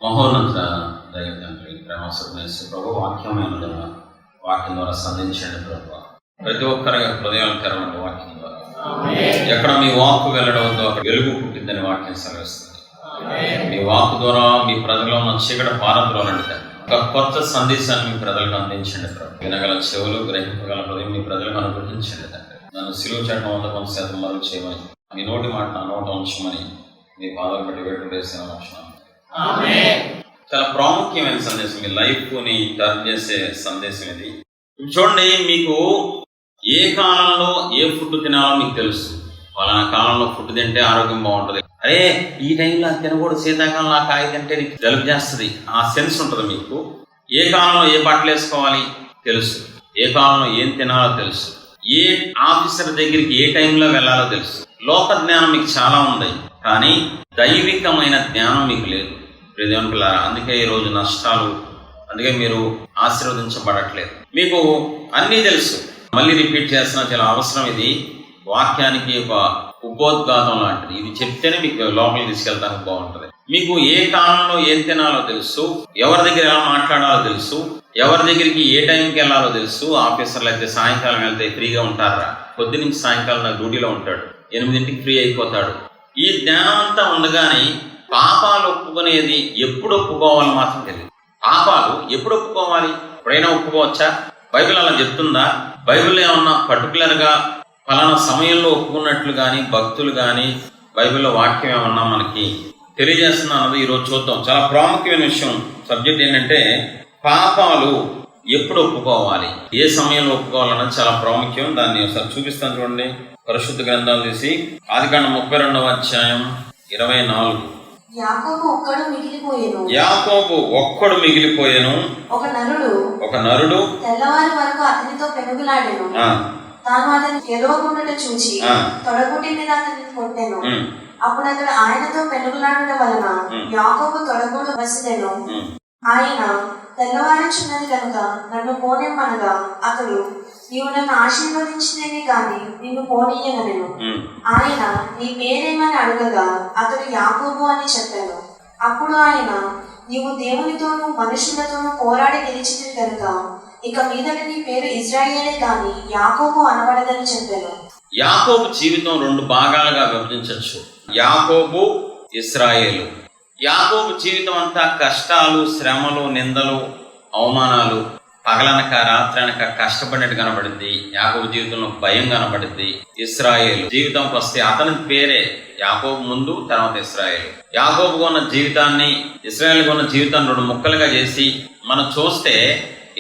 మహోన్నత దైవ తండ్రి, ప్రేమస్వరూపేశ్వర ప్రభు, వాక్యమైన వాక్యం ద్వారా సంధించండి ప్రభు. ప్రతి ఒక్కరి హృదయాలు తెరవండి వాక్యం ద్వారా. ఎక్కడ మీ వాక్కు వెళ్ళడంతో అక్కడ వెలుగు పుట్టిందని వాక్యం సెలవిస్తుంది. మీ వాక్కు ద్వారా మీ ప్రజల్లో ఉన్న చీకటి పారద్రోలండి తండ్రి. ఒక కొత్త సందేశాన్ని మీ ప్రజలకు అందించండి ప్రభు. వినగల చెవులు, గ్రహింపగల హృదయం మీ ప్రజలకు అనుగ్రహించండి తండ్రి. నన్ను సిలువ చేయడం 100% మరుగు చేయమని, మీ నోటి మాట నా నోట ఉంచమని మీ పాదాలు బట్టి వేటు వేసిన మోక్షం. చాలా ప్రాముఖ్యమైన సందేశం, మీ లైఫ్ ని టర్న్ చేసే సందేశం ఇది. చూడండి, మీకు ఏ కాలంలో ఏ ఫుడ్ తినాలో మీకు తెలుసు. పలానా కాలంలో ఫుడ్ తింటే ఆరోగ్యం బాగుంటుంది, అరే ఈ టైంలో తినకూడదు, శీతాకాలంలో ఆ కాయ తింటే నీకు జలుబు చేస్తుంది, ఆ సెన్స్ ఉంటుంది మీకు. ఏ కాలంలో ఏ బట్టలు వేసుకోవాలి తెలుసు, ఏ కాలంలో ఏం తినాలో తెలుసు, ఏ ఆఫీసర్ దగ్గరికి ఏ టైంలో వెళ్ళాలో తెలుసు. లోక జ్ఞానం మీకు చాలా ఉంది, కానీ దైవికమైన జ్ఞానం మీకు లేదు. దేవుని పిల్లారా, అందుకే ఈరోజు నష్టాలు, అందుకే మీరు ఆశీర్వదించబడట్లేదు. మీకు అన్నీ తెలుసు, మళ్ళీ రిపీట్ చేస్తున్నా, చాలా అవసరం. ఇది వాక్యానికి ఒక ఉపోద్ఘాతం లాంటిది. ఇది చెప్తేనే మీకు లోపలికి తీసుకెళ్తానికి బాగుంటుంది. మీకు ఏ కాలంలో ఏం తినాలో తెలుసు, ఎవరి దగ్గర ఎలా మాట్లాడాలో తెలుసు, ఎవరి దగ్గరికి ఏ టైంకి వెళ్ళాలో తెలుసు. ఆఫీసర్లు అయితే సాయంకాలం వెళ్తే ఫ్రీగా ఉంటారా? పొద్దు నుంచి సాయంకాలం నా డ్యూటీలో ఉంటాడు, 8ంటికి ఫ్రీ అయిపోతాడు. ఈ జ్ఞానం అంతా ఉండగానే పాపాలు ఒప్పుకునేది ఎప్పుడు ఒప్పుకోవాలని మాత్రం తెలియదు. పాపాలు ఎప్పుడు ఒప్పుకోవాలి? ఎప్పుడైనా ఒప్పుకోవచ్చా? బైబిల్ అలా చెప్తుందా? బైబిల్ ఏమన్నా పర్టికులర్గా ఫలానా సమయంలో ఒప్పుకున్నట్లు కానీ, భక్తులు కానీ బైబిల్లో వాక్యం ఏమన్నా మనకి తెలియజేస్తున్నా అన్నది ఈరోజు చూద్దాం. చాలా ప్రాముఖ్యమైన విషయం. సబ్జెక్ట్ ఏంటంటే పాపాలు ఎప్పుడు ఒప్పుకోవాలి, ఏ సమయంలో ఒప్పుకోవాలన్నది చాలా ప్రాముఖ్యం. దాన్ని ఒకసారి చూపిస్తాను చూడండి. పరిశుద్ధ గ్రంథాలు తీసి ఆదికాండం 32వ అధ్యాయం 24. యాకోబు ఒక్కడు మిగిలిపోయెను. ఒక నరుడు తెల్లవారి వరకు అతనితో పెనుగులాడెను. తాను అతని గెలవకుండా చూచి తొడగుటి మీద అతనిని కొట్టెను. అప్పుడు అతడు ఆయనతో పెనుగులాడుట వలన యాకోబు తొడగుడు వసిదెను. ఆయన తెల్లవారుచున్నది కనుక నన్ను పోనెమ్మనగా అతడు, నీవు నన్ను ఆశీర్వదించినేనే గాని నిన్ను పోనీయనెను. ఆయన, నీ పేరేమని అడగగా అతడు యాకోబు అని చెప్పాను. అప్పుడు ఆయన, నీవు దేవునితోనూ మనుషులతోనూ పోరాడి గెలిచినది కనుక ఇక మీదట నీ పేరు ఇజ్రాయేలే గాని యాకోబు అనబడదని చెప్పాను. యాకోబు జీవితం 2 భాగాలుగా విభజించవచ్చు. యాకోబు, ఇశ్రాయేలు. యాకోబు జీవితం అంతా కష్టాలు, శ్రమలు, నిందలు, అవమానాలు, పగలనక రాత్రనక కష్టపడినట్టు కనబడింది. యాకోబు జీవితంలో భయం కనబడింది. ఇశ్రాయేలు జీవితంకి వస్తే అతని పేరే యాకోబు ముందు, తర్వాత ఇశ్రాయేలు. యాకోబుగా ఉన్న జీవితాన్ని, ఇశ్రాయేలుగా ఉన్న జీవితాన్ని 2 ముక్కలుగా చేసి మనం చూస్తే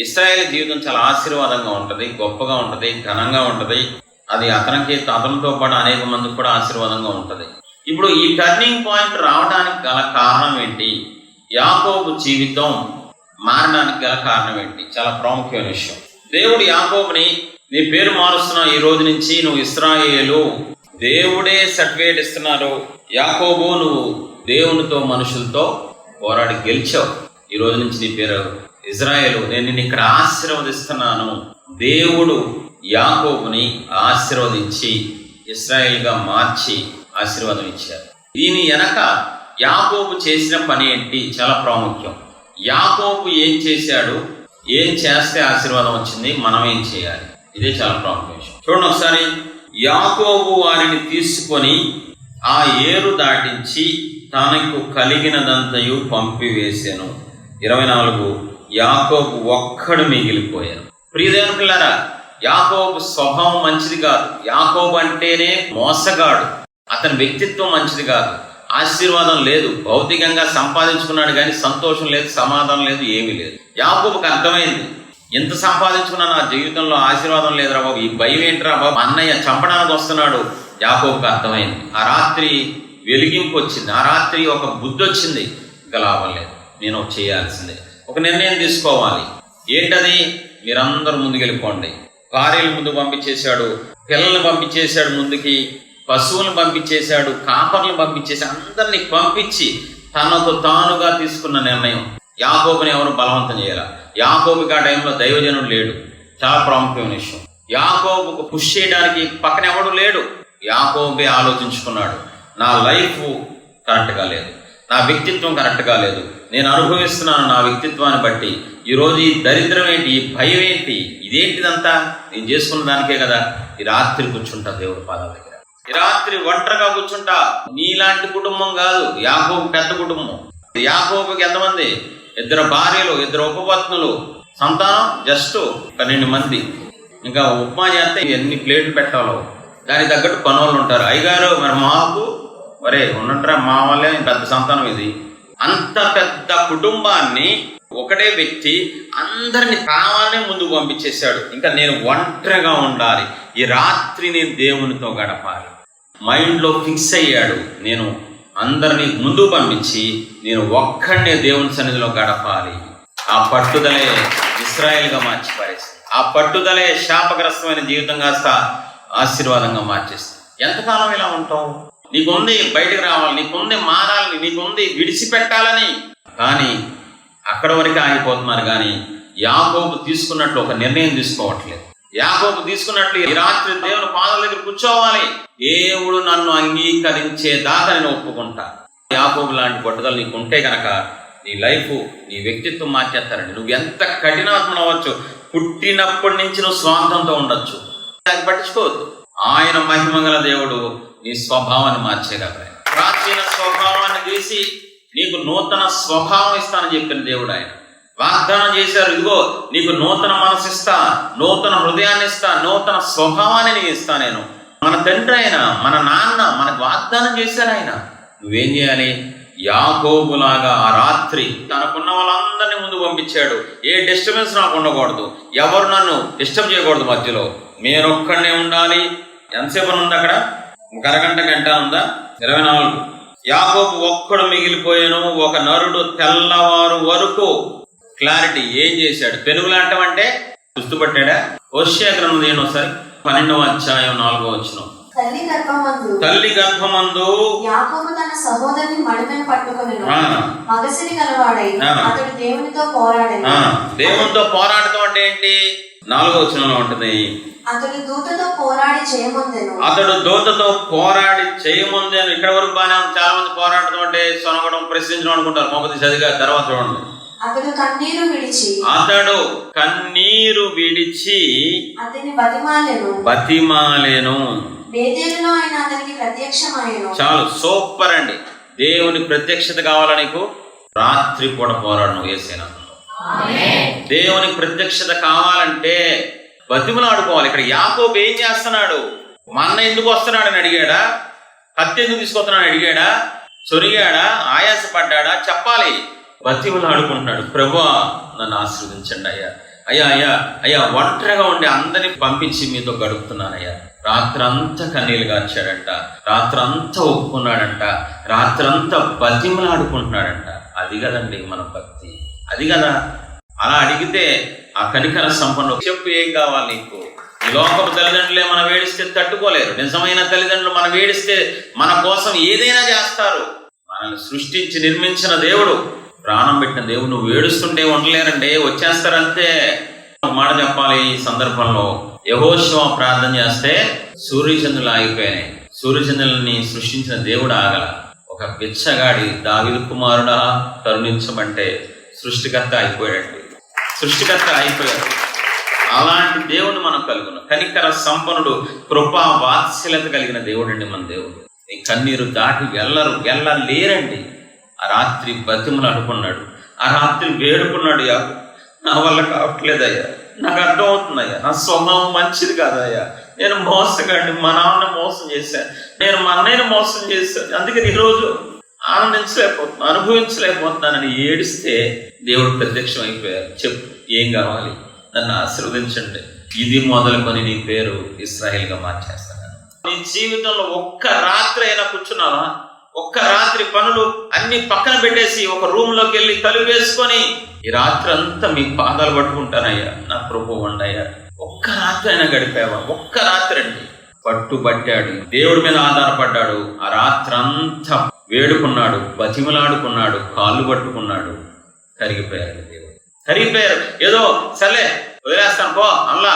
ఇశ్రాయేల్ జీవితం చాలా ఆశీర్వాదంగా ఉంటుంది, గొప్పగా ఉంటుంది, ఘనంగా ఉంటుంది. అది అతనితో పాటు అనేక మందికి కూడా ఆశీర్వాదంగా ఉంటుంది. ఇప్పుడు ఈ టర్నింగ్ పాయింట్ రావడానికి గల కారణం ఏంటి? యాకోబు జీవితం మారడానికి గల కారణం ఏంటి? చాలా ప్రాముఖ్యమైన విషయం. దేవుడు యాకోబుని, నీ పేరు మారుస్తున్నావు, ఈ రోజు నుంచి నువ్వు ఇశ్రాయేలు. దేవుడే సర్టిఫికేట్ ఇస్తున్నారు. యాకోబు, నువ్వు దేవునితో మనుషులతో పోరాడి గెలిచావు, ఈ రోజు నుంచి నీ పేరు ఇజ్రాయేలు. నేను నిన్ను ఇక్కడ ఆశీర్వదిస్తున్నాను. దేవుడు యాకోబుని ఆశీర్వదించి ఇశ్రాయేల్గా మార్చి ఆశీర్వాదం ఇచ్చారు. దీని వెనక యాకోబు చేసిన పని ఏంటి? చాలా ప్రాముఖ్యం. యాకోబు ఏం చేశాడు, ఏం చేస్తే ఆశీర్వాదం వచ్చింది, మనం ఏం చేయాలి, ఇదే చాలా ప్రాముఖ్య విషయం. చూడండి ఒకసారి. యాకోబు వారిని తీసుకొని ఆ ఏరు దాటించి తనకు కలిగినదంతయు పంపివేసెను. 24. యాకోబు ఒక్కడు మిగిలిపోయాను. ప్రియదేవుని పిల్లారా, యాకోబు స్వభావం మంచిది కాదు. యాకోబు అంటేనే మోసగాడు. అతని వ్యక్తిత్వం మంచిది కాదు. ఆశీర్వాదం లేదు. భౌతికంగా సంపాదించుకున్నాడు కానీ సంతోషం లేదు, సమాధానం లేదు, ఏమీ లేదు. యాకోబుకి అర్థమైంది, ఎంత సంపాదించుకున్నా నా జీవితంలో ఆశీర్వాదం లేదురా బాబు, ఈ భయం ఏంట్రా బాబు, అన్నయ్య చంపడానికి వస్తున్నాడు. యాకోబుకి అర్థమైంది. ఆ రాత్రి వెలిగింపు వచ్చింది. ఆ రాత్రి ఒక బుద్ధి వచ్చింది, ఇంకా లాభం లేదు, నేను చేయాల్సిందే, ఒక నిర్ణయం తీసుకోవాలి. ఏంటది? మీరందరూ ముందుకెళ్ళిపోండి. భార్యలు ముందు పంపించేశాడు, పిల్లల్ని పంపించేశాడు, ముందుకి పశువులను పంపించేశాడు, కాపర్లను పంపించేసి అందరినీ పంపించి తనకు తానుగా తీసుకున్న నిర్ణయం. యాకోబుని ఎవరు బలవంతం చేయాల. యాకోబుకి ఆ టైంలో దైవజనుడు లేడు. చాలా ప్రాముఖ్యమైన విషయం. యాకోబుకు పుష్ చేయడానికి పక్కన ఎవడు లేడు. యాకోబే ఆలోచించుకున్నాడు, నా లైఫ్ కరెక్ట్గా లేదు, నా వ్యక్తిత్వం కరెక్ట్ కాలేదు, నేను అనుభవిస్తున్నాను నా వ్యక్తిత్వాన్ని బట్టి. ఈరోజు ఈ దరిద్రం ఏంటి, ఈ భయం ఏంటి, ఇదేంటిదంతా నేను చేసుకున్న దానికే కదా. ఈ రాత్రి కూర్చుంటా దేవుడి పాదాల దగ్గర, ఈ రాత్రి ఒంటరిగా కూర్చుంటా. నీలాంటి కుటుంబం కాదు, యాకోబు పెద్ద కుటుంబం. యాకోబుకి ఎంతమంది? 2 భార్యలు, 2 ఉపపత్నులు, సంతానం జస్ట్ 12 మంది. ఇంకా ఉప్మా చేస్తే ఎన్ని ప్లేట్లు పెట్టాలో దానికి తగ్గట్టు పనులు ఉంటారు. అయ్యగారు మరి మాకు మరే ఉన్నట్రా, మా వల్లే పెద్ద సంతానం ఇది. అంత పెద్ద కుటుంబాన్ని ఒకటే వ్యక్తి అందరిని కావాలనే ముందుకు పంపించేశాడు. ఇంకా నేను ఒంటరిగా ఉండాలి, ఈ రాత్రి నేను దేవునితో గడపాలి. మైండ్లో ఫిక్స్ అయ్యాడు, నేను అందరినీ ముందుకు పంపించి నేను ఒక్కడే దేవుని సన్నిధిలో గడపాలి. ఆ పట్టుదలే ఇశ్రాయేలుగా మార్చి పారేసింది. ఆ పట్టుదలే శాపగ్రస్తమైన జీవితం కాస్త ఆశీర్వాదంగా మార్చేస్తుంది. ఎంతకాలం ఇలా ఉంటావు? నీకుంది బయటకు రావాలి, నీకుంది మారాలని, నీకుంది విడిచిపెట్టాలని, కానీ అక్కడ వరకు ఆగిపోతున్నారు. కానీ యాకోబు తీసుకున్నట్లు ఒక నిర్ణయం తీసుకోవట్లేదు. యాకోబు తీసుకున్నట్లు ఈ రాత్రి దేవుని పాదాల దగ్గర కూర్చోవాలి. దేవుడు నన్ను అంగీకరించే దాకా నేను ఒప్పుకుంటా. యాకోబు లాంటి పట్టుదల నీకు ఉంటే కనుక నీ లైఫ్, నీ వ్యక్తిత్వం మార్చేస్తారండి. నువ్వు ఎంత కఠినాత్మను అవ్వచ్చు, పుట్టినప్పటి నుంచి నువ్వు స్వార్థంతో ఉండొచ్చు, అది పట్టించుకోవద్దు. ఆయన మహిమగల దేవుడు నీ స్వభావాన్ని మార్చేయగలరు. ప్రాచీన స్వభావాన్ని తీసి నీకు నూతన స్వభావం ఇస్తానని చెప్పిన దేవుడు ఆయన. వాగ్దానం చేశారు, ఇదిగో నీకు నూతన మనసు ఇస్తా, నూతన హృదయాన్ని ఇస్తా, నూతన స్వభావాన్ని నీకు ఇస్తా నేను. మన తండ్రి ఆయన, మన నాన్న మనకు వాగ్దానం చేశారు ఆయన. నువ్వేం చేయాలి? యాకోబులాగా ఆ రాత్రి తనకున్న వాళ్ళందరినీ ముందు పంపించాడు. ఏ డిస్టర్బెన్స్ నాకు ఉండకూడదు, ఎవరు నన్ను డిస్టర్బ్ చేయకూడదు, మధ్యలో నేనొక్కడనే ఉండాలి. ఎంతసేపు ఉంది అక్కడ? 1 గంట ఉందా? 24. యాకోబు ఒక్కడు మిగిలిపోయాను, ఒక నరుడు తెల్లవారు వరకు. క్లారిటీ ఏం చేశాడు? పెనుగులాటం అంటే గుర్తుపట్టాడా? హోషేయ గ్రంథం నేను ఒకసారి 12వ అధ్యాయం 4వ వచనం. తల్లి గర్భమందు యాకోబు తన సహోదరుని మడిమెను పట్టుకొనెను, మగసిరి గలవాడై అతడు దేవునితో పోరాడెను. దేవునితో పోరాడటం అంటే ఏంటి? 4వ వచనంలో ఉంటుంది, అతడు దూతతో పోరాడి చేయముందెను. అతడు దూతతో పోరాడి చేయముందెను. ఇక్కడ వరకు బాగా చాలా మంది పోరాడటం అంటే సొనగడం, ప్రశ్నించడం అనుకుంటారు. మొదటి చదిగా తర్వాత చూడండి. అతడు కన్నీరు విడిచి అతని బతిమాలెను. బేతేలులో ఆయన అతనికి ప్రత్యక్షమాయెను. చాలు, సూపర్ అండి. దేవుని ప్రత్యక్షత కావాలా నీకు? రాత్రి పూట పోరాడను యేసేనా. దేవుని ప్రత్యక్షత కావాలంటే బతిమలాడుకోవాలి. ఇక్కడ యాకోబు ఏం చేస్తున్నాడు? మా అన్న ఎందుకు వస్తున్నాడని అడిగాడా? కత్తి ఎందుకు తీసుకొస్తున్నాడని అడిగాడా? చొరిగాడా? ఆయాసపడ్డా? చెప్పాలి. బతిమలాడుకుంటున్నాడు, ప్రభువా నన్ను ఆశీర్వదించండి అయ్యా, అయ్యా అయ్యా అయ్యా ఒంటరిగా ఉండి అందరినీ పంపించి మీతో గడుపుతున్నానయ్యా. రాత్రంతా కన్నీళ్ళు గార్చాడంట, రాత్రంతా ఒప్పుకున్నాడంట, రాత్రంతా బతిమలాడుకుంటున్నాడంట. అది కదండి మన భక్తి, అది కదా. అలా అడిగితే ఆ కనికర సంపన్నుడు చెప్పు, ఏం కావాలి నీకు? ఈ లోకపు తల్లిదండ్రులే మనం వేడిస్తే తట్టుకోలేరు. నిజమైన తల్లిదండ్రులు మనం వేడిస్తే మన కోసం ఏదైనా చేస్తారు. మనల్ని సృష్టించి నిర్మించిన దేవుడు, ప్రాణం పెట్టిన దేవుడు, నువ్వు ఏడుస్తుంటే ఉండలేరండి, వచ్చేస్తారంతే. మాట చెప్పాలి ఈ సందర్భంలో. యెహోషువ ప్రార్థన చేస్తే సూర్యచంద్రులు ఆగిపోయినాయి. సూర్యచంద్రులని సృష్టించిన దేవుడు ఆగల. ఒక బిచ్చగాడి దావీదు కుమారుడా కరుణించమంటే సృష్టికర్త అయిపోయాడు, సృష్టికర్త అయిపోయాడు. అలాంటి దేవుడు మనం కలుగును. కనికర సంపన్నుడు, కృపా వాత్సల్యత కలిగిన దేవుడు అండి మన దేవుడు. ఈ కన్నీరు దాటి వెళ్ళలేరండి. ఆ రాత్రి బతిమలు అనుకున్నాడు, ఆ రాత్రి వేడుకున్నాడు. నా వల్ల కావట్లేదయ్యా, నాకు అర్థమవుతుందయ్యా, నా స్వభావం మంచిది కాదయ్యా, నేను మోసగాడిని, మా నాన్న మోసం చేశాను, నేను మా అన్నయ్యను మోసం చేశాను, అందుకని ఈరోజు ఆనందించలేకపోతున్నాను, అనుభవించలేకపోతున్నానని ఏడిస్తే దేవుడు ప్రత్యక్షం అయిపోయారు. చెప్పు, ఏం కావాలి? నన్ను ఆశీర్వదించండి, ఇది మొదలుకొని నీ పేరు ఇశ్రాయేలుగా మార్చేస్తాను. నీ జీవితంలో ఒక్క రాత్రి అయినా కూర్చున్నావా? ఒక్క రాత్రి పనులు అన్ని పక్కన పెట్టేసి ఒక రూమ్ లోకి వెళ్ళి తలుపు వేసుకొని ఈ రాత్రి అంతా మీ పాదాలు పట్టుకుంటానయ్యా, నా ప్రభువు ఉండయ్యా. ఒక్క రాత్రి అయినా గడిపావా? ఒక్క రాత్రి అండి. పట్టుబట్టాడు, దేవుడి మీద ఆధారపడ్డాడు. ఆ రాత్రి అంతా వేడుకున్నాడు, బతిమలాడుకున్నాడు, కాళ్ళు పట్టుకున్నాడు. కరిగిపోయారు దేవుడు, కరిగిపోయారు. ఏదో సర్లే వదిలేస్తాను పో అల్లా.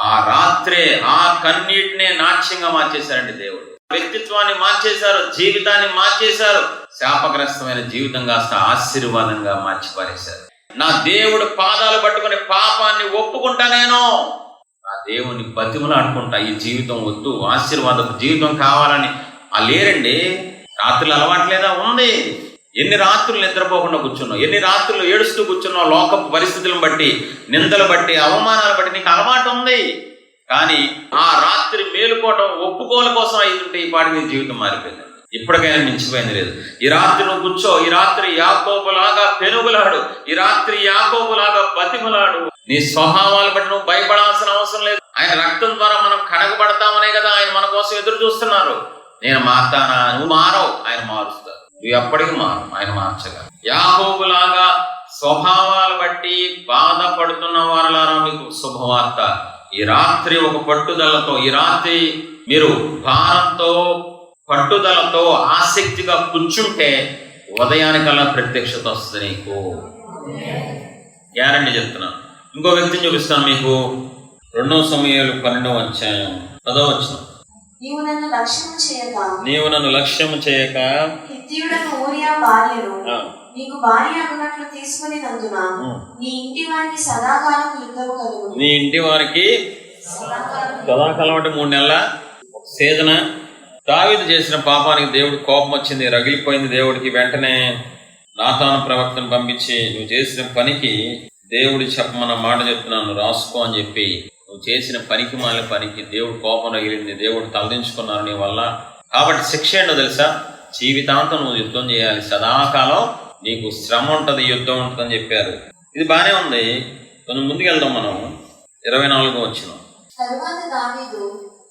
ఆ రాత్రే ఆ కన్నీటినే నాట్యంగా మార్చేశారండి దేవుడు. వ్యక్తిత్వాన్ని మార్చేశారు, జీవితాన్ని మార్చేశారు, శాపగ్రస్తమైన జీవితం కాస్త ఆశీర్వాదంగా మార్చిపారేశారు. నా దేవుడు పాదాలు పట్టుకుని పాపాన్ని ఒప్పుకుంటా, నేను నా దేవుని బతిమలాడుకుంటా, ఈ జీవితం వద్దు, ఆశీర్వాదపు జీవితం కావాలని లేరండి. రాత్రులు అలవాట్లేదా? ఉంది. ఎన్ని రాత్రులు నిద్రపోకుండా కూర్చున్నావు, ఎన్ని రాత్రులు ఏడుస్తూ కూర్చున్నావు, లోకపు పరిస్థితులను బట్టి, నిందలు బట్టి, అవమానాలు బట్టి నీకు అలవాటు ఉంది. కానీ ఆ రాత్రి మేలుకోవడం ఒప్పుకోల కోసం అయితుంటే ఈ పాటి నీ జీవితం మారిపోయింది. ఇప్పటికైనా మించిపోయింది లేదు. ఈ రాత్రి నువ్వు కూర్చో, ఈ రాత్రి యాకోబులాగా పెనుగులాడు, ఈ రాత్రి యాకోబులాగా బతిమలాడు. నీ స్వభావాలు బట్టి నువ్వు భయపడాల్సిన అవసరం లేదు. ఆయన రక్తం ద్వారా మనం కడగబడతామనే కదా ఆయన మన కోసం ఎదురు చూస్తున్నారు. నేను మారుతానా? నువ్వు మారవు, ఆయన మారుస్తాడు. నువ్వు ఎప్పటికీ మారు, ఆయన మార్చగా. యాకోబులాగా స్వభావాలు బట్టి బాధపడుతున్న వారలారా మీకు శుభవార్త. ఈ రాత్రి ఒక పట్టుదలతో, ఈ రాత్రి మీరు భారంతో, పట్టుదలతో, ఆసక్తిగా కూర్చుంటే ఉదయానికల్లా ప్రత్యక్షత వస్తుంది నీకు. గ్యారంటీ చెప్తున్నాను. ఇంకో వ్యక్తిని చూపిస్తాను మీకు. 2 సమూయేలు 12వ అధ్యాయం 10వ వచనం. నీవు నన్ను లక్ష్యము చేయక హిత్తీయుడైన ఊరియా భార్యను నీకు భార్య అన్నట్లు తీసుకుని నందున నీ ఇంటి వారికి సదాకాలం యుద్ధము కలుగును. నీ ఇంటి వారికి సదాకాలం అంటే 3 నెలల సీజన. దావీదు చేసిన పాపానికి దేవుడు కోపం వచ్చింది, రగిలిపోయింది దేవుడికి. వెంటనే నాతాను ప్రవక్తను పంపించి, నువ్వు చేసిన పనికి దేవుడు చెప్పమన్న మాట చెప్తున్నాను, రాసుకో అని చెప్పి, నువ్వు చేసిన పనికి మాలిన పనికి దేవుడు కోపం రగిలింది, దేవుడు తలదించుకున్నారు నీ వల్ల. కాబట్టి శిక్ష ఏంటో తెలుసా? జీవితాంతం నువ్వు యుద్ధం చేయాలి, సదాకాలం నీకు శ్రమ ఉంటుంది, యుద్ధం ఉంటుందని చెప్పారు. ఇది బానే ఉంది. కొంచెం ముందుకెళ్దాం మనం. 24వ వచనం. తరువాత దావీదు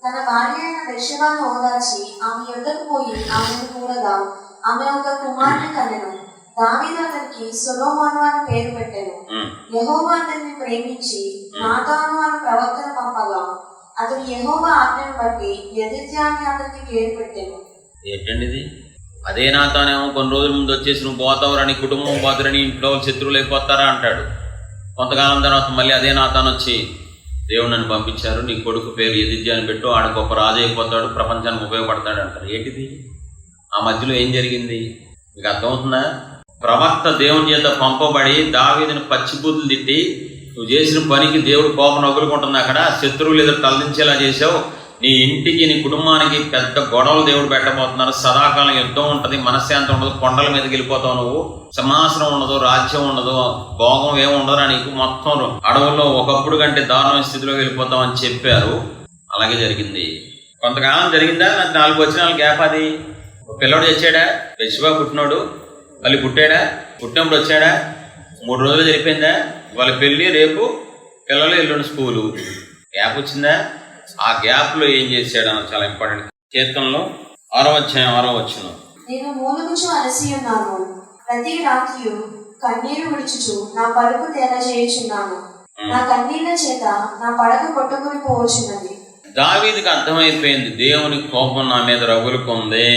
తన భార్య అయిన బెత్షెబాను ఓదార్చి ఆమె యొద్దకు పోయి ఆమెను చూడగా ఆమె ఒక కుమారుని కనెను. దావీదు అతనికి సొలొమోను అని పేరు పెట్టెను. యెహోవా అతన్ని ప్రేమించి నాతాను అని ప్రవక్తను పంపగా అతడు యెహోవా ఆజ్ఞను బట్టి యెదిద్యా అని అతనికి పేరు పెట్టెను. ఏంటండి ఇది? అదే నాతానేమో కొన్ని రోజుల ముందు వచ్చేసి నువ్వు పోతావురని, కుటుంబం పోతారని, ఇంట్లో శత్రువులు అయిపోతారా అంటాడు. కొంతకాలం తర్వాత మళ్ళీ అదే నాతాను వచ్చి, దేవుడు నన్ను పంపించారు, నీ కొడుకు పేరు యెదిద్యా అని పెట్టు, ఆడికి ఒక రాజు అయిపోతాడు, ప్రపంచానికి ఉపయోగపడతాడు అంటారు. ఏంటిది? ఆ మధ్యలో ఏం జరిగింది మీకు అర్థమవుతుందా? ప్రవక్త దేవుని చేత పంపబడి దావీదుని పచ్చిబూతులు తిట్టి, నువ్వు చేసిన పనికి దేవుడు కోపం నవ్వులుకుంటుంది, అక్కడ శత్రువులు ఎదురు తలదించేలా చేసావు, నీ ఇంటికి నీ కుటుంబానికి పెద్ద గొడవలు దేవుడు పెట్టబోతున్నారు, సదాకాలం యుద్ధం ఉంటుంది, మనశ్శాంతి ఉండదు, కొండల మీదకి వెళ్ళిపోతావు, నువ్వు సింహాసనం ఉండదు, రాజ్యం ఉండదు, భోగం ఏమి ఉండదురా నీకు, మొత్తం అడవుల్లో ఒకప్పుడు కంటే దారుణమైన స్థితిలోకి వెళ్ళిపోతావు అని చెప్పారు. అలాగే జరిగింది. కొంతకాలం జరిగిందా? నాకు 4 వచనాలు గ్యాప్. అది పిల్లడు తెచ్చాడా? బెత్షెబా పుట్టినోడు మళ్ళీ పుట్టాడా? పుట్టినప్పుడు వచ్చాడా? 3 రోజులు జరిపోయిందా? వాళ్ళ పెళ్ళి రేపు, పిల్లలు ఎల్లుండి స్కూలు. గ్యాప్ వచ్చిందా? ఆ గ్యాప్ లో ఏం చేశాడు అన్న చాలా ఇంపార్టెంట్. కీర్తనలో 6వ అధ్యాయం 6వ వచనం. నేను మూలుగుచు అలసి ఉన్నాను, ప్రతి రాత్రి కన్నీరు విడుచుచు నా పడుకు తేలజేయుచున్నాను, నా కన్నీళ్ల చేత నా పడక కొట్టుకుని పోవచ్చున్నది. దావీదుకి అర్థమైపోయింది, దేవుని కోపం నా మీద రగులుకుంది.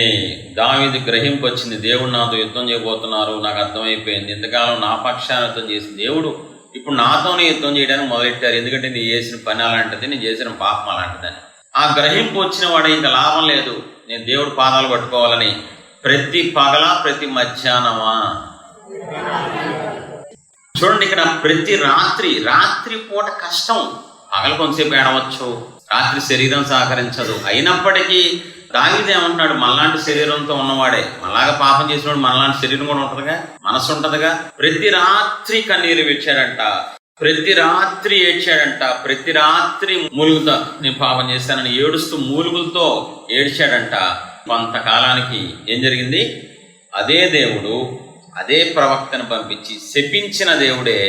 దావీదు గ్రహింపు వచ్చింది, దేవుడు నాతో యుద్ధం చేయబోతున్నారు, నాకు అర్థమైపోయింది. ఇంతకాలం నా పక్షాన యుద్ధం చేసి దేవుడు ఇప్పుడు నాతోనే యుద్ధం చేయడానికి మొదలెట్టారు. ఎందుకంటే నేను చేసిన పని అలాంటిది, నేను చేసిన పాపం అలాంటిదని. ఆ గ్రహింపు వచ్చిన వాడు ఇంకా లాభం లేదు, నేను దేవుడు పాదాలు పట్టుకోవాలని ప్రతి పగల ప్రతి మధ్యాహ్నమా. చూడండి, ఇక్కడ ప్రతి రాత్రి పూట కష్టం. పగలు కొంతసేపు ఏడవచ్చు, రాత్రి శరీరం సహకరించదు. అయినప్పటికీ దావీదు ఏమంటున్నాడు? మనలాంటి శరీరంతో ఉన్నవాడే, మనలాగా పాపం చేసినవాడు మనలాంటి శరీరం కూడా ఉంటదిగా, మనసు ఉంటదిగా. ప్రతి రాత్రి కన్నీరు విడిచాడంట, ప్రతి రాత్రి ఏడ్చాడంట, ప్రతి రాత్రి మూలుగుతో నేను పాపం చేశానని ఏడుస్తూ మూలుగులతో ఏడ్చాడంట. కొంతకాలానికి ఏం జరిగింది? అదే దేవుడు అదే ప్రవక్తను పంపించి శపించిన దేవుడే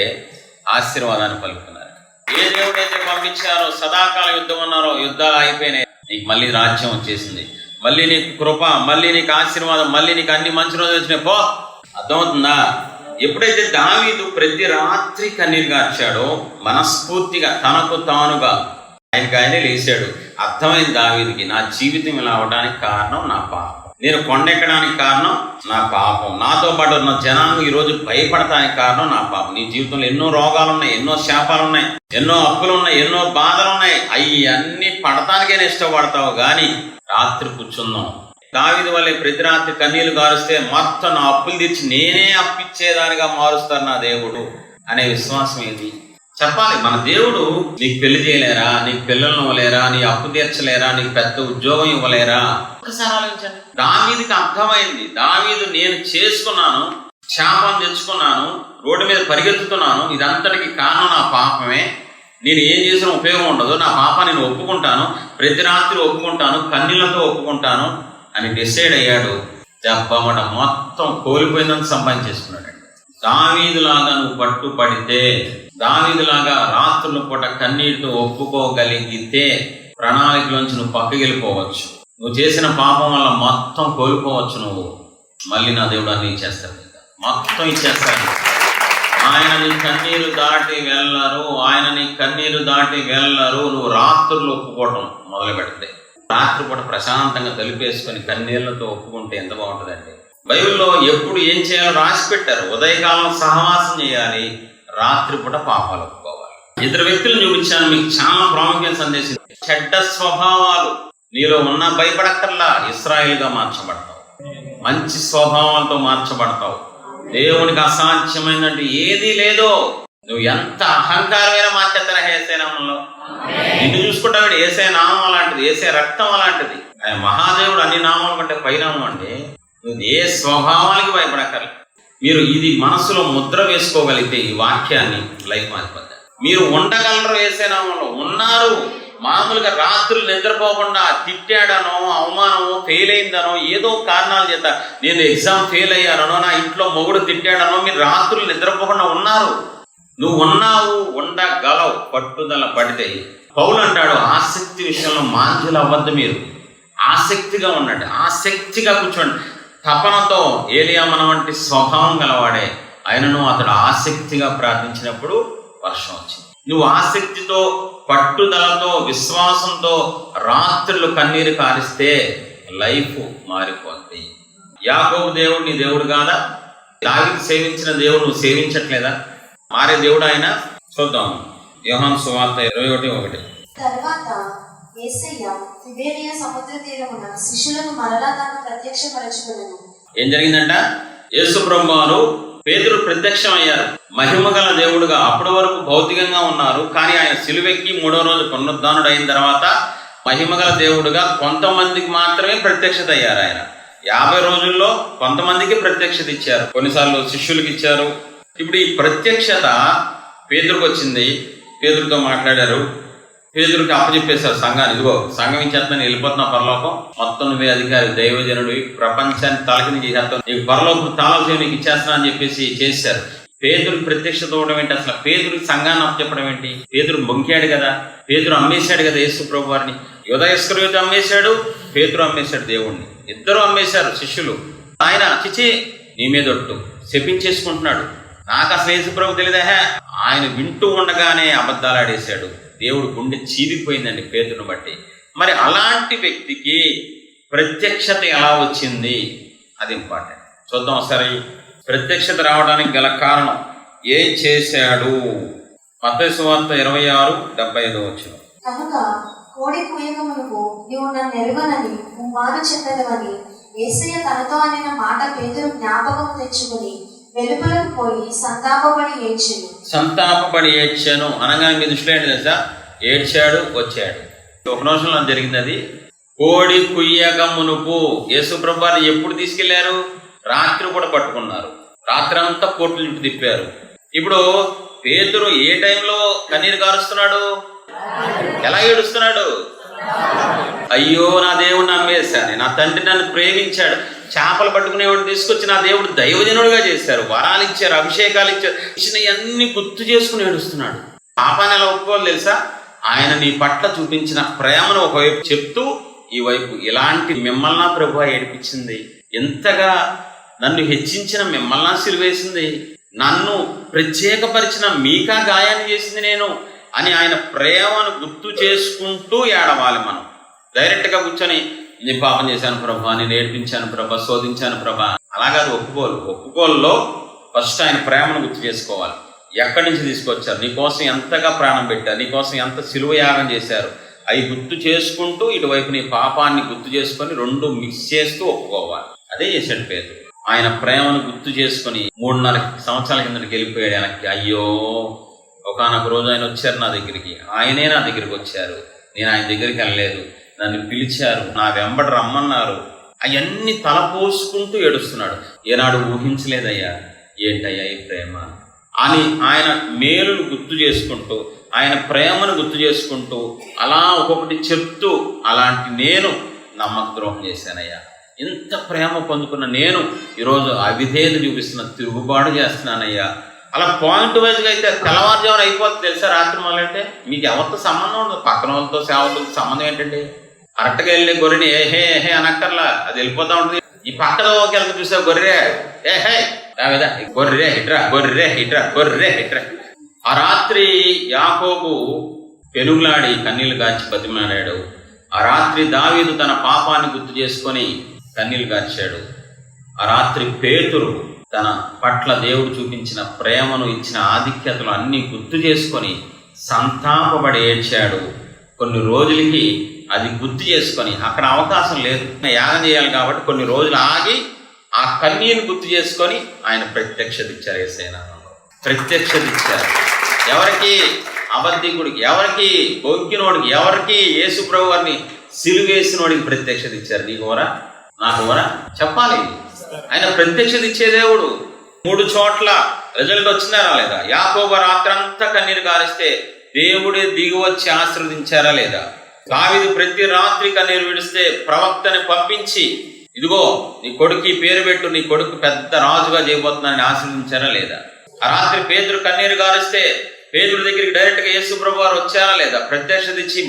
ఆశీర్వాదాన్ని పలుకుతున్నారు. ఏ దేవుడైతే పంపించారో, సదాకాల యుద్ధం అన్నారో, యుద్ధాలు అయిపోయినాయి, నీకు మళ్ళీ రాజ్యం వచ్చేసింది, మళ్ళీ నీకు కృప, మళ్ళీ నీకు ఆశీర్వాదం, మళ్ళీ నీకు అన్ని మంచి రోజులు వచ్చినాయి. పో. అర్థమవుతుందా? ఎప్పుడైతే దావీదు ప్రతి రాత్రి కన్నీరు గార్చాడో, మనస్ఫూర్తిగా తనకు తానుగా ఆయనే లేచాడు. అర్థమైంది దావీదుకి, నా జీవితం ఇలా అవడానికి కారణం నా పాపం, నేను కొండెక్కడానికి కారణం నా పాపం, నాతో పాటు ఉన్న జనాన్ని ఈరోజు భయపడటానికి కారణం నా పాపం. నీ జీవితంలో ఎన్నో రోగాలు ఉన్నాయి, ఎన్నో శాపాలు ఉన్నాయి, ఎన్నో అప్పులు ఉన్నాయి, ఎన్నో బాధలు ఉన్నాయి. అవి అన్ని పడటానికే ఇష్టపడతావు, కానీ రాత్రి కూర్చుందాం, దావీదు వల్లే ప్రతి రాత్రి కన్నీళ్లు గారుస్తే మొత్తం నా అప్పులు తీర్చి నేనే అప్పిచ్చేదానిగా మారుస్తాను నా దేవుడు అనే విశ్వాసం ఏంది? చెప్పాలి. మన దేవుడు నీకు పెళ్లి చేయలేరా, నీకు పిల్లలను ఇవ్వలేరా, నీ అప్పు తీర్చలేరా, నీకు పెద్ద ఉద్యోగం ఇవ్వలేరా? ఒకసారి ఆలోచించండి. దావీదుకి అర్థమైంది, దావీదు నేను చేసుకున్నాను, శాపం తెచ్చుకున్నాను, రోడ్డు మీద పరిగెత్తుతున్నాను, ఇదంతటికి కారణం నా పాపమే, నేను ఏం చేసినా ఉపయోగం ఉండదు, నా పాపాన్ని నేను ఒప్పుకుంటాను, ప్రతి రాత్రి ఒప్పుకుంటాను, కన్నీళ్లతో ఒప్పుకుంటాను అని డిసైడ్ అయ్యాడు. చెప్పమట మొత్తం కోల్పోయిందని సంపాదించేసుకున్నాడు. దావీదులాగా నువ్వు పట్టుపడితే, దావీదులాగా రాత్రుల పూట కన్నీటితో ఒప్పుకోగలిగితే ప్రణాళికలోంచి నువ్వు పక్కకి వెళ్ళిపోవచ్చు. నువ్వు చేసిన పాపం వల్ల మొత్తం కోల్పోవచ్చు. నువ్వు మళ్ళీ నా దేవుడు అన్నీ ఇచ్చేస్తాడు, మొత్తం ఇచ్చేస్తాడు. ఆయన నీ కన్నీరు దాటి వెళ్ళరు, ఆయన నీ కన్నీరు దాటి వెళ్ళరు. నువ్వు రాత్రులు ఒప్పుకోవటం మొదలు పెడితే, రాత్రిపూట ప్రశాంతంగా తలుపేసుకొని కన్నీళ్లతో ఒప్పుకుంటే ఎంత బాగుంటుందండి. బైబిల్లో ఎప్పుడు ఏం చేయాలో రాసి పెట్టారు. ఉదయకాలం సహవాసం చేయాలి, రాత్రిపూట పాపాలు ఒప్పుకోవాలి. ఇద్దరు వ్యక్తులను చూపించాను, మీకు చాలా ప్రాముఖ్యత సందేశం. చెడ్డ స్వభావాలు నీలో ఉన్న భయపడక్కర్లా, ఇశ్రాయేలుగా మార్చబడతావు, మంచి స్వభావాలతో మార్చబడతావు. దేవునికి అసాధ్యమైనట్టు ఏదీ లేదో. నువ్వు ఎంత అహంకారమైన మార్చేస్తారా ఏసే నామంలో. నిన్ను చూసుకుంటాడు ఏసే నామం అలాంటిది, ఏసే రక్తం అలాంటిది. ఆయన మహాదేవుడు అన్ని నామాల కంటే పైనామం అండి. నువ్వు ఏ స్వభావానికి భయపడక్కర్లేదు. మీరు ఇది మనసులో ముద్ర వేసుకోగలిగితే ఈ వాక్యాన్ని, లైఫ్ మారిపోద్ది. మీరు ఉండగలరు, ఏసే నామంలో ఉన్నారు. మామూలుగా రాత్రులు నిద్రపోకుండా తిట్టాడనో, అవమానమో, ఫెయిల్ అయిందనో, ఏదో కారణాల చేత నేను ఎగ్జామ్ ఫెయిల్ అయ్యానో, నా ఇంట్లో మొగుడు తిట్టాడనో మీరు రాత్రులు నిద్రపోకుండా ఉన్నారు. నువ్వు ఉన్నావు, ఉండగలవు, పట్టుదల పడితే. పౌలు అంటాడు, ఆసక్తి విషయంలో మాంద్యులు అవ్వద్దు, మీరు ఆసక్తిగా ఉండండి, ఆసక్తిగా కూర్చోండి. తపనతో ఏలియామన వంటి స్వభావం గలవాడే ఆయనను అతడు ఆసక్తిగా ప్రార్థించినప్పుడు వర్షం వచ్చింది. నువ్వు ఆసక్తితో, పట్టుదలతో, విశ్వాసంతో రాత్రులు కన్నీరు కారిస్తే లైఫ్ మారిపోద్ది. యాకోబు దేవుడు నీ దేవుడు కాదా? దావీదు సేవించిన దేవుడు నువ్వు సేవించట్లేదా? మారే దేవుడు ఆయన. చూద్దాం యోహాను సువార్త 21:1. తర్వాత యేసయ్య తిబెరియా సముద్ర తీరమున శిష్యులకు మరలా తాను ప్రత్యక్షపరచుకొనెను. ఏం జరిగిందంట? యేసు ప్రభువారు పేతురు ప్రత్యక్షం అయ్యారు, మహిమ గల దేవుడుగా. అప్పటి వరకు భౌతికంగా ఉన్నారు, కానీ ఆయన సిలువెక్కి 3వ రోజు పునరుద్ధానుడు అయిన తర్వాత మహిమగల దేవుడుగా కొంతమందికి మాత్రమే ప్రత్యక్షత అయ్యారు. ఆయన 50 రోజుల్లో కొంతమందికి ప్రత్యక్షత ఇచ్చారు, కొన్నిసార్లు శిష్యులకు ఇచ్చారు. ఇప్పుడు ఈ ప్రత్యక్షత పేతురుకు వచ్చింది, పేతురుతో మాట్లాడారు, పేతురుకి అప్పచెప్పేశారు సంఘాన్ని. ఇదిగో సంఘం ఇచ్చేస్తాను, వెళ్ళిపోతున్నా పరలోకం, మొత్తం నువ్వే అధికారి, దైవజనుడు, ప్రపంచాన్ని తలకింది చేసేస్తాను, నీకు పరలోకం తాళం నీకు ఇచ్చేస్తాను అని చెప్పేసి చేశారు. పేతురుకి ప్రత్యక్షత అవడం ఏంటి? అసలు పేతురుకి సంఘాన్ని అప్పచెప్పడం ఏంటి? పేతురు బొంకాడు కదా, పేతురు అమ్మేశాడు కదా యేసు ప్రభు వారిని. యూదా ఇస్కరియోతు అమ్మేశాడు, పేతురు అమ్మేశాడు దేవుణ్ణి. ఇద్దరు అమ్మేశారు శిష్యులు. ఆయన చిచి నీ మీద ఒట్టు శపించేసుకుంటున్నాడు, నాకు అసలు యేసు ప్రభు తెలియదా? ఆయన వింటూ ఉండగానే అబద్ధాలు ఆడేశాడు. దేవుడు గుండె చీరిపోయిందండి పేతురుని బట్టి. మరి అలాంటి వ్యక్తికి ప్రత్యక్షత ఎలా వచ్చింది? అది ఇంపార్టెంట్. చూద్దాం ఒకసారి. ప్రత్యక్షత రావడానికి గల కారణం ఏం చేశాడు? మత్తయి సువార్త 26:75. కనుక కోడి కూయకమునకు నీవు నన్ను ఎరుగనని ముమ్మారు చెప్పెదవని యేసయ్య తనతో అనిన మాట పేతురు జ్ఞాపకం తెచ్చుకుని వెలుపలకు పోయి సంతాపపడి ఏడ్చాను అనగానే మీ దృష్టిలో ఏంటి తెలుసా? ఏడ్చాడు, వచ్చాడు. ఒక నిమిషంలో జరిగింది అది. కోడి కుయ్యక మునుపు యేసు ప్రభు వారిని ఎప్పుడు తీసుకెళ్లారు? రాత్రి కూడా పట్టుకున్నారు, రాత్రి అంతా కోట్లు చుట్టూ తిప్పారు. ఇప్పుడు పేతురు ఏ టైంలో కన్నీరు కారుస్తున్నాడు? ఎలా ఏడుస్తున్నాడు? అయ్యో నా దేవుడిని నమ్మేశాను, నా తండ్రి నన్ను ప్రేమించాడు, చేపలు పట్టుకునేవాడిని తీసుకొచ్చి నా దేవుడు దైవజనుడుగా చేశారు, వరాలు ఇచ్చారు, అభిషేకాలు ఇచ్చారు, ఇచ్చినవన్నీ గుర్తు చేసుకుని ఏడుస్తున్నాడు. పాపాన్ని ఎలా ఒప్పుకోవాలి తెలుసా? ఆయన నీ పట్ల చూపించిన ప్రేమను ఒకవైపు చెప్తూ, ఈ వైపు ఇలాంటి మిమ్మల్ని ప్రభు ఏడిపించింది, ఎంతగా నన్ను హెచ్చించిన మిమ్మల్ని సిలువేసింది, నన్ను ప్రత్యేకపరిచిన మీకా గాయాన్ని చేసింది నేను అని ఆయన ప్రేమను గుర్తు చేసుకుంటూ ఏడవాలి. మనం డైరెక్ట్గా కూర్చొని నేను పాపం చేశాను ప్రభా, నేను ఏడిపించాను ప్రభా, శోధించాను ప్రభా, అలాగది ఒప్పుకోల్లో ఫస్ట్ ఆయన ప్రేమను గుర్తు చేసుకోవాలి. ఎక్కడి నుంచి తీసుకొచ్చారు, నీకోసం ఎంతగా ప్రాణం పెట్టారు, నీకోసం ఎంత సిలువ యాగం చేశారు, అవి గుర్తు చేసుకుంటూ ఇటువైపు నీ పాపాన్ని గుర్తు చేసుకొని రెండు మిక్స్ చేస్తూ ఒప్పుకోవాలి. అదే చేశాడు పేతురు. ఆయన ప్రేమను గుర్తు చేసుకొని 3.5 సంవత్సరాల కిందకి వెళ్ళిపోయాడు వెనక్కి. అయ్యో, ఒకనొక రోజు ఆయన వచ్చారు నా దగ్గరికి, ఆయనే నా దగ్గరికి వచ్చారు, నేను ఆయన దగ్గరికి వెళ్ళలేదు, నన్ను పిలిచారు, నా వెంబడి రమ్మన్నారు, అవన్నీ తలపోసుకుంటూ ఏడుస్తున్నాడు. ఏనాడు ఊహించలేదయ్యా ఏంటయ్యా ఈ ప్రేమ అని ఆయన మేలును గుర్తు చేసుకుంటూ, ఆయన ప్రేమను గుర్తు చేసుకుంటూ అలా ఒక్కొక్కటి చెప్తూ, అలాంటి నేను నమ్మక ద్రోహం చేశానయ్యా, ఇంత ప్రేమ పొందుకున్న నేను ఈరోజు అవిధేయత చూపిస్తున్న, తిరుగుబాటు చేస్తున్నానయ్యా. అలా పాయింట్ వైజ్గా అయితే తెల్లవారుజామున అయిపోతుంది తెలుసా. రాత్రి మొదలంటే మీకు ఎవరితో సంబంధం ఉండదు, పక్కన వాళ్ళతో సేవకులతో సంబంధం ఏంటండి. కరెక్ట్గా వెళ్ళే గొర్రెని ఏహే ఏహే అనక్కర్లా, అది వెళ్ళిపోతా ఉంటుంది. ఈ పక్కదోకి వెళ్తే చూసా గొర్రె ఏహే రావేదా, గొర్రె హిట్రా, గొర్రె హిట్రా, గొర్రె హిట్రా. ఆ రాత్రి యాకోబు పెనుగులాడి కన్నీళ్లు గార్చి బతిమాడాడు. ఆ రాత్రి దావీదు తన పాపాన్ని గుర్తు చేసుకొని కన్నీళ్లు గార్చాడు. ఆ రాత్రి పేతురు తన పట్ల దేవుడు చూపించిన ప్రేమను, ఇచ్చిన ఆధిక్యతలు అన్నీ గుర్తు చేసుకొని సంతాపపడి ఏడ్చాడు. కొన్ని రోజులకి అది గుర్తు చేసుకొని, అక్కడ అవకాశం లేదు యాగం చేయాలి కాబట్టి కొన్ని రోజులు ఆగి ఆ కన్నీని గుర్తు చేసుకొని ఆయన ప్రత్యక్షత ఇచ్చారు. యేసయ్యనామములో ప్రత్యక్షత ఇచ్చారు. ఎవరికి? అబద్ధికుడికి, ఎవరికి? బొంకినోడికి, ఎవరికి? యేసు ప్రభు వారిని సిలువేసినోడికి ప్రత్యక్షత ఇచ్చారు. నీకు ఓరా, నాకు ఓరా చెప్పాలి. ఆయన ప్రత్యక్షత ఇచ్చే దేవుడు. 3 చోట్ల రిజల్ట్ వచ్చిందా రాలేదా? యాకోబు రాత్రంతా కన్నీరు గారిస్తే దేవుడే దిగి వచ్చి ఆశీర్వదించారా లేదా? దావీదు ప్రతి రాత్రి కన్నీరు విడిస్తే ప్రవక్తని పంపించి, ఇదిగో నీ కొడుకు పేరు పెట్టు, నీ కొడుకు పెద్ద రాజుగా చేయబోతున్నానని ఆశీర్వదించారా లేదా? ఆ రాత్రి పేతురు కన్నీరు గారిస్తే పేతురు దగ్గరికి డైరెక్ట్ గా యేసు ప్రభు వారు వచ్చారా లేదా? ప్రత్యక్షత ఇచ్చి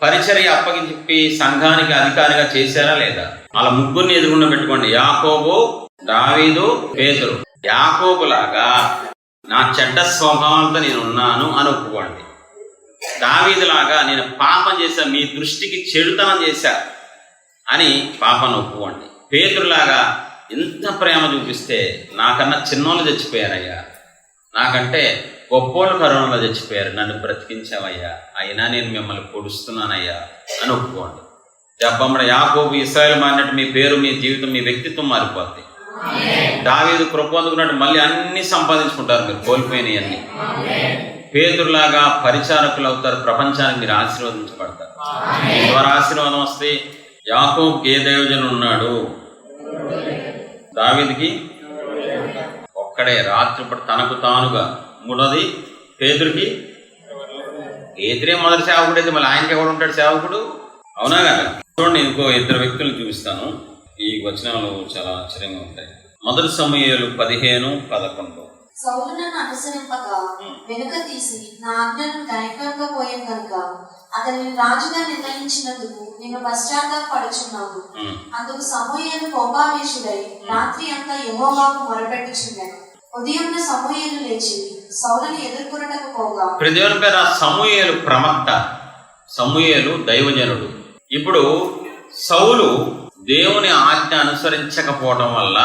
పరిచర్య అప్పగించి సంఘానికి అధికారిగా చేశారా లేదా? అలా ముగ్గురిని ఎదురుకుండా పెట్టుకోండి. యాకోబు, దావీదు, పేతురు. యాకోబులాగా నా చెడ్డ స్వభావంతో నేను ఉన్నాను అని ఒప్పుకోండి. దావీదులాగా నేను పాపం చేశా, మీ దృష్టికి చెడుతనం చేశా అని పాపాన్ని ఒప్పుకోండి. పేతురులాగా ఇంత ప్రేమ చూపిస్తే నాకన్నా చిన్నోళ్ళు చచ్చిపోయారయ్యా, నాకంటే గొప్పోళ్ళు కరోనాలో చచ్చిపోయారు, నన్ను బ్రతికించావయ్యా, అయినా నేను మిమ్మల్ని పొడుస్తున్నానయ్యా అని ఒప్పుకోండి. జబ్బమ్మడ యాకోబు ఇశ్రాయేలు మారినట్టు మీ పేరు, మీ జీవితం, మీ వ్యక్తిత్వం మారిపోద్ది. దావీదు కృప పొందుకున్నట్టు మళ్ళీ అన్ని సంపాదించుకుంటారు మీరు, కోల్పోయినవి అన్ని. పేతురులాగా పరిచారకులు అవుతారు, ప్రపంచానికి మీరు ఆశీర్వదించబడతారు. ద్వారా ఆశీర్వాదం వస్తే యాకోబుకి ఏ దైవజనుడు ఉన్నాడు? దావీదుకి ఒక్కడే రాత్రిపూట తనకు తానుగా. మూడోది పేతురుకి, పేతురే మొదటి సేవకుడు అయితే మళ్ళీ ఆయనకి ఎవడు ఉంటాడు సేవకుడు? అవునా కదా? చూడండి, ఇంకో 2 వ్యక్తులను చూపిస్తాను. ఈ వచనాలు చాలా ఆశ్చర్యంగా ఉంటాయి. మొదటి సమూయేలు 15:11. సౌలు నన్ను అనుసరింపగా వెనుక తీసి నా ఆజ్ఞలను గైకొనక పోయాను కనుక అతనిని రాజుగా నిర్ణయించినందుకు నేను పశ్చాత్తాపపడుచున్నాను. అందుకు సమూయేలు కోపావేశుడై రాత్రి అంతా యెహోవాకు మొరపెట్టుచుండెను. ఉదయంన సమూయేలు లేచి సౌలుని ఎదుర్కొనుటకు పోగా. దేవుని పేరు సమూయేలు ప్రవక్త, సమూయేలు దైవజనుడు. ఇప్పుడు సౌలు దేవుని ఆజ్ఞ అనుసరించకపోవడం వల్ల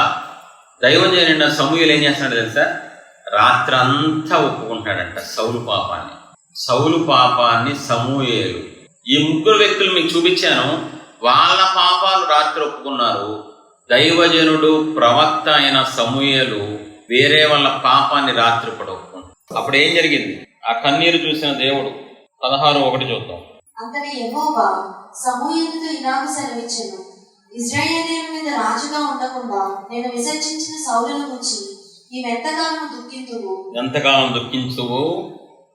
దైవజనుడైన సమూయేలు ఏం చేస్తున్నాడు తెలుసా? రాత్రి అంతా ఒప్పుకుంటాడంట సౌలు పాపాన్ని. సౌలు పాపాన్ని సమూయేలు, ఈ 3 వ్యక్తులు మీకు చూపించాను, వాళ్ళ పాపాలు రాత్రి ఒప్పుకున్నారు. దైవజనుడు ప్రవక్త అయిన సమూయేలు వేరే వాళ్ళ పాపాన్ని రాత్రి కూడా ఒప్పుకున్నారు. అప్పుడు ఏం జరిగింది? ఆ కన్నీరు చూసిన దేవుడు 16:1 చూద్దాం. అంతటి యెహోవా సమూయేలుతో ఇలాగ సెలవిచ్చెను, ఇశ్రాయేలీయుల మీద రాజుగా ఉండకుండా నేను విసర్జించిన సౌలును గురించి నీవెంతకాలం దుఃఖింతువు? ఎంతకాలం దుఃఖించువు?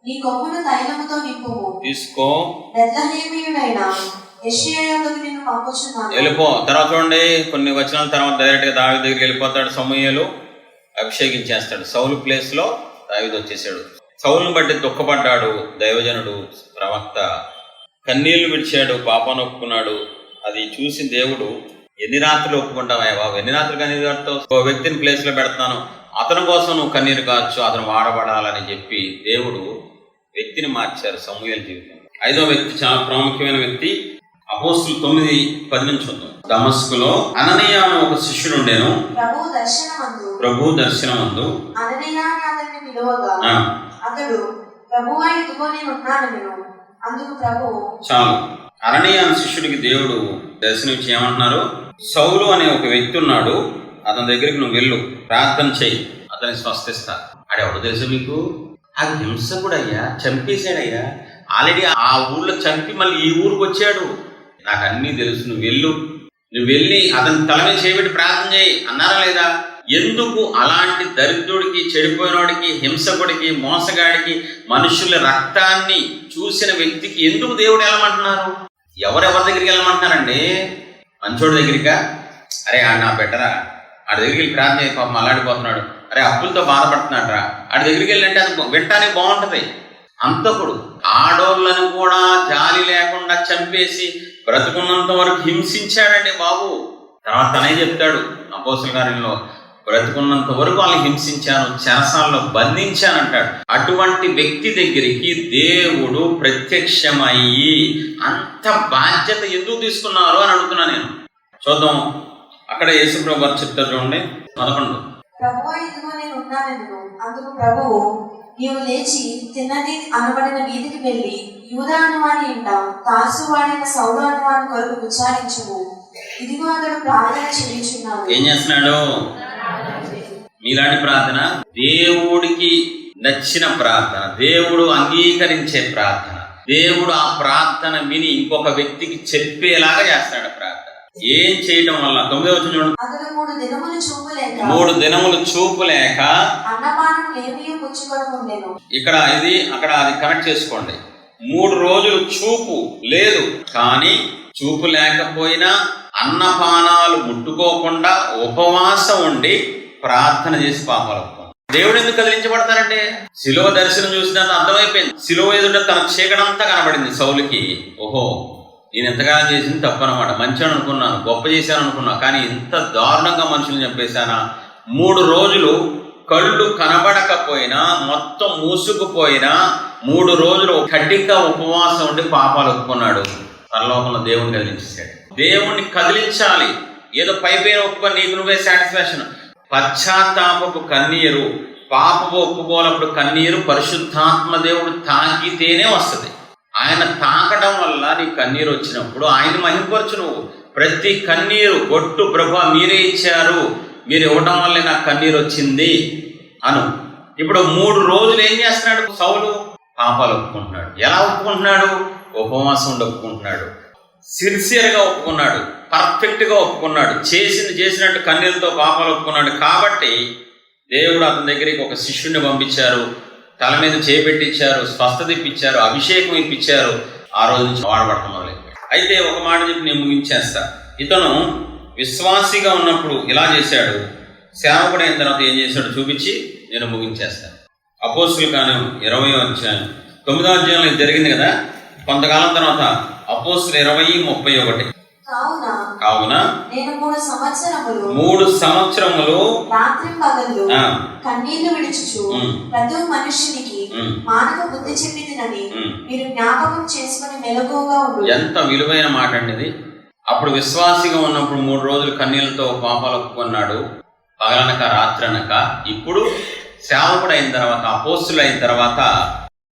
నీ కొమ్మును తైలముతో నింపుము. తీసుకో, బెత్లెహేమీయుడైన యెషయలోకి నిన్ను పంపుచున్నాను. వెళ్ళిపో. తర్వాత చూడండి, కొన్ని వచనాల తర్వాత డైరెక్ట్ గా దావీదు దగ్గరికి వెళ్ళిపోతాడు. సమూయేలు అభిషేకించేస్తాడు. సౌలు ప్లేస్ లో దావీదు వచ్చేసాడు. సౌలును బట్టి దుఃఖపడ్డాడు దైవజనుడు ప్రవక్త, కన్నీళ్లు విడిచాడు, పాపాన్ని ఒప్పుకున్నాడు. అది చూసి దేవుడు, ఎన్ని రాత్రులు ఒప్పుకుంటావా బాబు, ఎన్ని రాత్రులు కన్నీరు కాడుతావు? ఓ వ్యక్తిని ప్లేస్ లో పెడతాను, అతని కోసం నువ్వు కన్నీరు కావచ్చు, అతను వాడబడాలని చెప్పి దేవుడు వ్యక్తిని మార్చారు సమూయేలు జీవితం. 5వ వ్యక్తి చాలా ప్రాముఖ్యమైన వ్యక్తి. అపోస్తులు 9:10 నుంచి చూద్దాం. దమస్కులో అననీయ అనే ఒక శిష్యుడు ఉండేను. ప్రభు దర్శనమందు అననీయ అతన్ని పిలువగా అతడు ప్రభువా ఇదిగో నేను ఉన్నాను. అందుకు ప్రభు, చాలు, అననీయ అనే శిష్యుడికి దేవుడు దర్శనమిచ్చి ఏమంటున్నారు, సౌలు అనే ఒక వ్యక్తి ఉన్నాడు, అతని దగ్గరికి నువ్వు వెళ్ళు, ప్రార్థన చెయ్యి, అతన్ని స్వస్థిస్తా. ఆడెవడో తెలుసు మీకు? అది హింసకుడయ్యా, చంపేశాడయ్యా, ఆల్రెడీ ఆ ఊళ్ళో చంపి మళ్ళీ ఈ ఊరికి వచ్చాడు. నాకు అన్నీ తెలుసు, నువ్వు వెళ్ళి అతని తల మీద చేయబెట్టి ప్రార్థన చేయి అన్నారా లేదా? ఎందుకు అలాంటి దరిద్రుడికి, చెడిపోయినోడికి, హింసకుడికి, మోసగాడికి, మనుషుల రక్తాన్ని చూసిన వ్యక్తికి ఎందుకు దేవుడు వెళ్ళమంటున్నారు? ఎవరెవరి దగ్గరికి వెళ్ళమంటున్నారండి? మంచోడి దగ్గరికా? అరే ఆడు నా పెట్టరా, ఆడి దగ్గరికి వెళ్ళి ప్రార్థన చేయి, పాపం అలాడిపోతున్నాడు, అరే అప్పులతో బాధపడుతున్నాడరా, ఆడి దగ్గరికి వెళ్ళంటే అది వింటానికి బాగుంటది. అంతకుడు ఆడోళ్ళను కూడా జాలి లేకుండా చంపేసి బ్రతుకున్నంత వరకు హింసించాడండి బాబు. తర్వాత తనే చెప్తాడు అపోస్తలుల కార్యంలో, బ్రతుకున్నంత వరకు వాళ్ళని హింసించాను, చెరసాల్లో బంధించానంటాడు. అటువంటి వ్యక్తి దగ్గరికి దేవుడు ప్రత్యక్షమయ్యి అంత బాధ్యత ఎందుకు తీసుకున్నారు అని అడుగుతున్నా నేను. చూద్దాం, అక్కడ యేసుప్రభు వారు చెప్తారు చూడండి 11. ప్రభువా ఇదిగో నేను ఉన్నానెను. అందుకు ప్రభువు, నీవు లేచి తిన్నది అనబడిన వీధికి వెళ్ళి యూదా అనువాని ఇంట తార్సు వాడైన సౌలు అనువాని కొరకు విచారించుము. ఇదిగో అతడు ప్రార్థన చేయుచున్నాడు. ఏం చేస్తున్నాడు? మీలాంటి ప్రార్థన, దేవుడికి నచ్చిన ప్రార్థన, దేవుడు అంగీకరించే ప్రార్థన, దేవుడు ఆ ప్రార్థన విని ఇంకొక వ్యక్తికి చెప్పేలాగా చేస్తాడు ప్రార్థన. ఏం చేయడం వల్ల? 9వ వచనం చూడండి. అతడు 3 దినములు చూపు లేక అన్నపానం లేమియు పుచ్చుకొనకుండెను. ఇక్కడ ఇది అక్కడ అది కనెక్ట్ చేసుకోండి. 3 రోజులు చూపు లేదు, కానీ చూపు లేకపోయినా అన్నపానాలు ముట్టుకోకుండా ఉపవాసం ఉండి ప్రార్థన చేసి పాపాలు ఒప్పుకోండి. దేవుడు ఎందుకు కదిలించబడతారంటే, శిలువ దర్శనం చూసినంత అర్థమైపోయింది. శిలువ ఎదుట తన చీకటంతా కనబడింది సౌలుకి. ఓహో, నేను ఎంతగానో చేసింది తప్పు అనమాట, మంచిగా అనుకున్నాను, గొప్ప చేశాను అనుకున్నా, కానీ ఇంత దారుణంగా మనుషులు చంపేశానా? 3 రోజులు కళ్ళు కనబడకపోయినా, మొత్తం మూసుకుపోయినా 3 రోజులు కటిక ఉపవాసం ఉండి పాపాలు ఒప్పుకున్నాడు. పరలోకంలో దేవుని కదిలించేశాడు. దేవుణ్ణి కదిలించాలి. ఏదో పైపైన ఒప్పుకొని నీకు నువ్వే సాటిస్ఫాక్షన్. పశ్చాత్తాపపు కన్నీరు, పాపపు ఒప్పుకోనప్పుడు కన్నీరు పరిశుద్ధాత్మ దేవుడు తాకితేనే వస్తుంది. ఆయన తాకడం వల్ల నీ కన్నీరు వచ్చినప్పుడు ఆయన మహిమపరచు. నువ్వు ప్రతి కన్నీరు గొట్టు, ప్రభా మీరే ఇచ్చారు, మీరు ఇవ్వడం వల్లే నాకు కన్నీరు వచ్చింది అను. ఇప్పుడు 3 రోజులు ఏం చేస్తున్నాడు సౌలు? పాపాలు ఒప్పుకుంటున్నాడు. ఎలా ఒప్పుకుంటున్నాడు? ఉపవాసం ఉండి ఒప్పుకుంటున్నాడు. సిన్సియర్గా ఒప్పుకున్నాడు, పర్ఫెక్ట్గా ఒప్పుకున్నాడు, చేసినట్టు కన్నీళ్ళతో పాపాలు ఒప్పుకున్నాడు. కాబట్టి దేవుడు అతని దగ్గరికి ఒక శిష్యుడిని పంపించారు, తల మీద చేపెట్టించారు, స్వస్థత ఇప్పించారు, అభిషేకం ఇప్పించారు. ఆ రోజు నుంచి వాడబడటం మొదలైంది. అయితే ఒక మాట చెప్పి నేను ముగించేస్తా. ఇతను విశ్వాసిగా ఉన్నప్పుడు ఇలా చేశాడు, సేవకుడైన తర్వాత ఏం చేశాడు చూపించి నేను ముగించేస్తాను. అపోస్తుల కార్యం 20వ అధ్యాయం 9వ అధ్యాయంలో ఇది జరిగింది కదా. కొంతకాలం తర్వాత అపోస్తులు 20:31. కావున నేను 3 సంవత్సరములు రాత్రి పగలు కన్నీళ్లు విడుచుచు ప్రతి మనుష్యునికి మానవ బుద్ధి చెప్పినని మీరు జ్ఞాపకం చేసుకుని మెలకువగా ఉండు. ఎంత విలువైన మాట అండి ఇది. అప్పుడు విశ్వాసిగా ఉన్నప్పుడు 3 రోజులు కన్నీళ్లతో పాపాలు ఒప్పుకున్నాడు, పగలనక రాత్రనక. ఇప్పుడు సేవకుడు అయిన తర్వాత, అపోస్తులు అయిన తర్వాత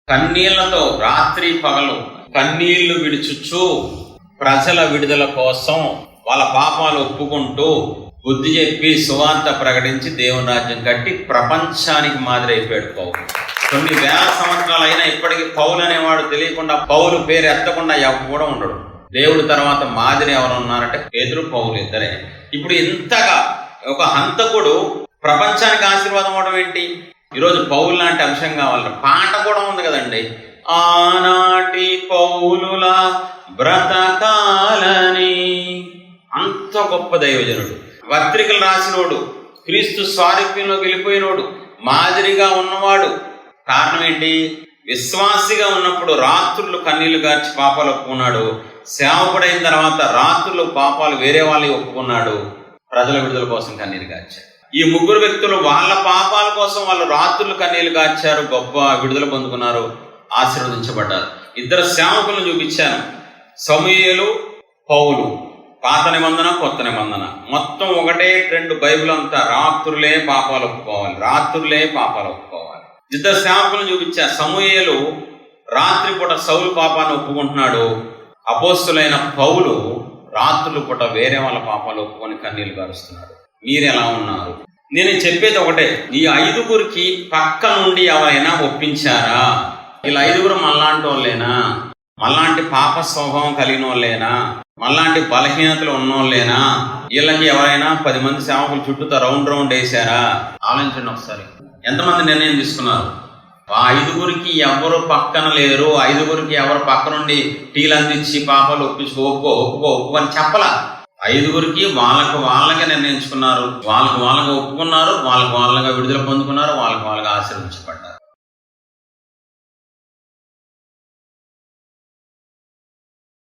కన్నీళ్లతో రాత్రి పగలు కన్నీళ్లు విడుచుచు ప్రజల విడుదల కోసం వాళ్ళ పాపాలు ఒప్పుకుంటూ బుద్ధి చెప్పి సువార్త ప్రకటించి దేవుని రాజ్యం కట్టి ప్రపంచానికి మాదిరి అయిపోయాడు పౌలు. కొన్ని వేల సంవత్సరాలు అయినా ఇప్పటికీ పౌలు అనేవాడు తెలియకుండా, పౌలు పేరు ఎత్తకుండా ఎవరు కూడా ఉండడు. దేవుడు తర్వాత మాదిరి ఎవరు ఉన్నారంటే పేతురు, పౌలు ఇద్దరే. ఇప్పుడు ఇంతగా ఒక హంతకుడు ప్రపంచానికి ఆశీర్వాదం అవడం ఏంటి? ఈరోజు పౌలు లాంటి అంశం కావాలి. పాట కూడా ఉంది కదండి, ఆనాటి పౌలుల బ్రతకాలని. అంత గొప్ప దైవజనుడు, పత్రికలు రాసినోడు, క్రీస్తు స్వారూప్యంలోకి వెళ్ళిపోయినోడు, మాదిరిగా ఉన్నవాడు. కారణం ఏంటి? విశ్వాసిగా ఉన్నప్పుడు రాత్రులు కన్నీళ్లు గార్చి పాపాలు ఒప్పుకున్నాడు. సేవకుడైన తర్వాత రాత్రులు పాపాలు వేరే వాళ్ళకి ఒప్పుకున్నాడు, ప్రజల విడుదల కోసం కన్నీరు గార్చాడు. ఈ 3 వ్యక్తులు వాళ్ళ పాపాల కోసం వాళ్ళు రాత్రులు కన్నీళ్లు గార్చారు, గొప్ప విడుదల పొందుకున్నారు, ఆశీర్వదించబడ్డారు. 2 సేవకులను చూపించాను, సమూయేలు, పౌలు. పాత నిబంధన, కొత్త నిబంధన మొత్తం ఒకటే ట్రెండ్. బైబిల్ అంతా రాత్రులే పాపాలు ఒప్పుకోవాలి, రాత్రులే పాపాలు ఒప్పుకోవాలి. 2 సేవకులను చూపించా. సమూయేలు రాత్రిపూట సౌలు పాపాన్ని ఒప్పుకుంటున్నాడు, అపోస్తులైన పౌలు రాత్రులు పూట వేరే వాళ్ళ పాపాలు ఒప్పుకొని కన్నీళ్లు గారుస్తున్నారు. మీరు ఎలా ఉన్నారు? నేను చెప్పేది ఒకటే, ఈ 5గురికి పక్క నుండి ఎవరైనా ఒప్పించారా? వీళ్ళ 5గురు మళ్ళాంటి వాళ్ళేనా? మళ్ళాంటి పాప స్వభావం కలిగిన వాళ్ళేనా? మళ్ళాంటి బలహీనతలు ఉన్నోళ్ళేనా? వీళ్ళకి ఎవరైనా 10 మంది సేవకులు చుట్టూతో రౌండ్ వేసారా? ఆలోచించండి ఒకసారి. ఎంతమంది నిర్ణయం తీసుకున్నారు? ఆ 5గురికి ఎవరు పక్కన లేరు, 5గురికి ఎవరు పక్క నుండి టీలు అందించి పాపాలు ఒప్పుకో అని చెప్పలా. 5గురికి వాళ్ళకే నిర్ణయించుకున్నారు, వాళ్ళకి ఒప్పుకున్నారు, వాళ్ళగా విడుదల పొందుకున్నారు, వాళ్ళగా ఆశీర్వదించబడ్డారు.